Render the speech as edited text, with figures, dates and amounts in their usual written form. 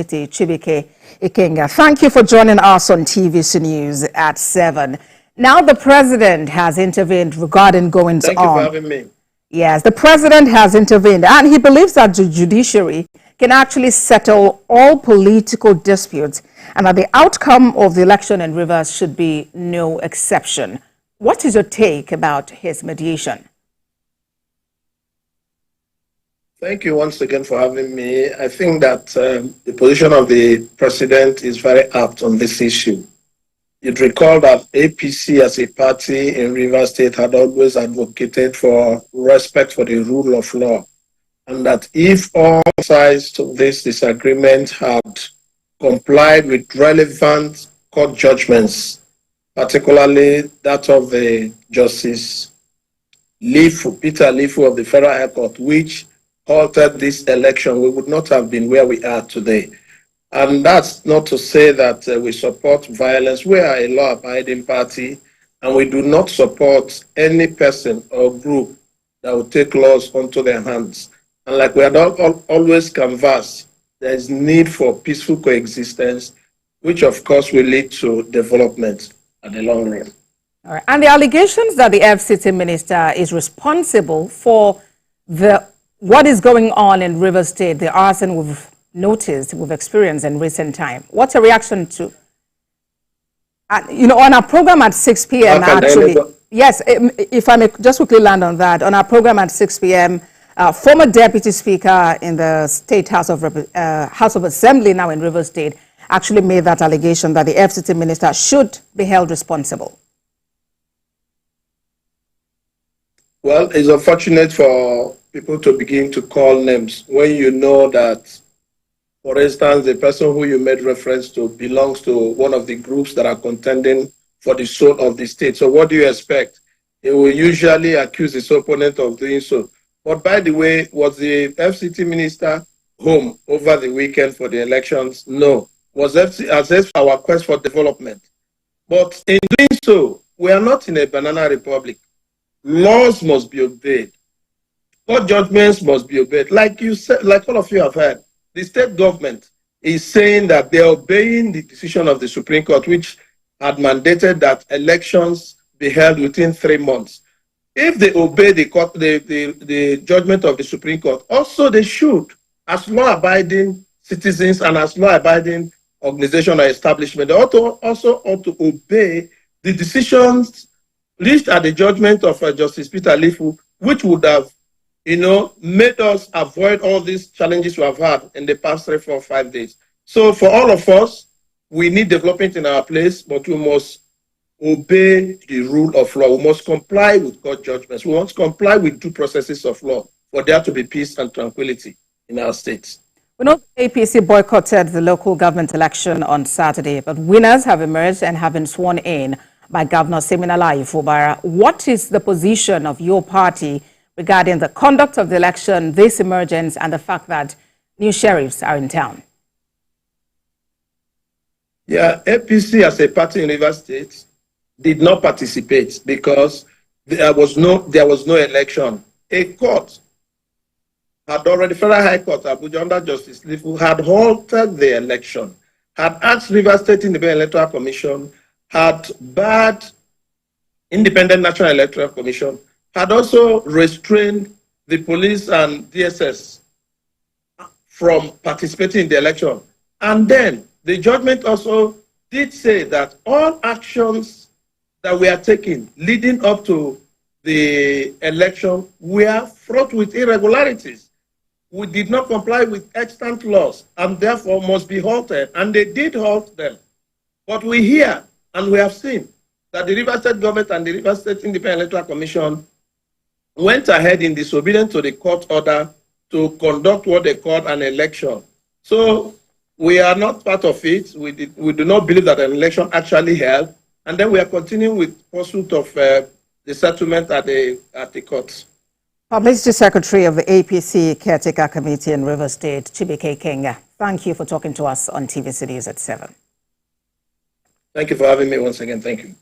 Chibike Ikenga. Thank you for joining us on TVC News at 7. Now the president has intervened regarding goings on. Thank you for having me. Yes, the president has intervened and he believes that the judiciary can actually settle all political disputes and that the outcome of the election in Rivers should be no exception. What is your take about his mediation? Thank you once again for having me. I think that the position of the president is very apt on this issue. You'd recall that APC as a party in Rivers State had always advocated for respect for the rule of law, and that if all sides to this disagreement had complied with relevant court judgments, particularly that of the Justice Peter Lifu of the Federal High Court, which halted this election, we would not have been where we are today. And that's not to say that we support violence. We are a law-abiding party, and we do not support any person or group that will take laws onto their hands. And like we had always canvassed, there is need for peaceful coexistence, which of course will lead to development at the long run. All right. And the allegations that the FCT minister is responsible for what is going on in Rivers State, the arson we've noticed, we've experienced in recent time. What's a reaction to? On our program at 6 p.m. actually, yes, if I may just quickly land on that, on our program at 6 p.m., former Deputy Speaker in the State House of Assembly now in Rivers State actually made that allegation that the FCT minister should be held responsible. Well, it's unfortunate for people to begin to call names when you know that, for instance, the person who you made reference to belongs to one of the groups that are contending for the soul of the state. So what do you expect? He will usually accuse his opponent of doing so. But by the way, was the FCT minister home over the weekend for the elections? No. Was as our quest for development. But in doing so, we are not in a banana republic. Laws must be obeyed. Court judgments must be obeyed. Like you said, like all of you have heard, the state government is saying that they're obeying the decision of the Supreme Court, which had mandated that elections be held within 3 months. If they obey the judgment of the Supreme Court, also they should, as law-abiding citizens and as law-abiding organization or establishment, they also ought to obey the decisions reached at the judgment of Justice Peter Lifu, which would have made us avoid all these challenges we have had in the past 3, 4, 5 days. So for all of us, we need development in our place, but we must obey the rule of law. We must comply with court judgments. We must comply with due processes of law for there to be peace and tranquility in our states. We know the APC boycotted the local government election on Saturday, but winners have emerged and have been sworn in by Governor Siminalayi Fubara. What is the position of your party regarding the conduct of the election, this emergence, and the fact that new sheriffs are in town? Yeah, APC as a party in Rivers State did not participate because there was no election. A court had already, Federal High Court, Abuja, under Justice Lifu, had halted the election, had asked Rivers State Independent Electoral Commission, had barred Independent National Electoral Commission, had also restrained the police and DSS from participating in the election. And then the judgment also did say that all actions that we are taking leading up to the election were fraught with irregularities. We did not comply with extant laws and therefore must be halted. And they did halt them. But we hear and we have seen that the Rivers State government and the Rivers State Independent Electoral Commission went ahead in disobedience to the court order to conduct what they called an election. So we are not part of it. We do not believe that an election actually held. And then we are continuing with pursuit of the settlement at the courts. Publicity Secretary of the APC Caretaker Committee in Rivers State, Chibike Ikenga, thank you for talking to us on TVC News at 7. Thank you for having me once again. Thank you.